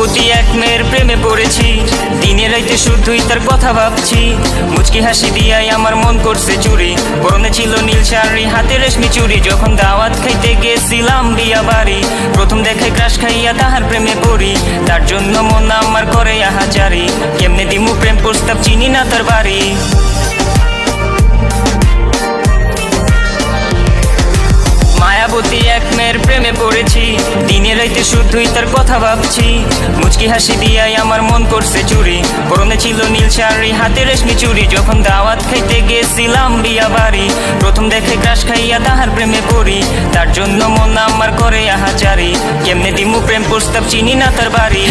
মায়াবতী এক মেয়ের প্রেমে পড়েছি, দিনে রাইতে শুধুই তার কথা ভাবছি। মুচকি হাসি দিয়াই আমার মন করছে চুরি, পরনে ছিল নীল শাড়ি, হাতে রেশমি চুড়ি। যখন দাওয়াত খাইতে গেছিলাম বিয়া বাড়ি, প্রথম দেখায় ক্রাশ খাইয়া তাহার প্রেমে পড়ি। তার জন্য মন আমার করে আহাজারি, কেমনে দিমু প্রেম প্রস্তাব, চিনি না তার বাড়ি। মায়াবতী এক মেয়ের প্রেমে পড়েছি, দিনে রাইতে শুধুই তার কথা ভাবছি। মুচকি হাসি দিয়াই আমার মন করছে চুরি, পরনে ছিল নীল শাড়ি, হাতে রেশমি চুড়ি। যখন দাওয়াত খাইতে গেছিলাম বিয়া বাড়ি, প্রথম দেখে ক্রাশ খাইয়া তাহার প্রেমে পড়ি। তার জন্য মন আমার করে আহাজারি, কেমনে দিমু প্রেম প্রস্তাব, চিনি না তার বাড়ি।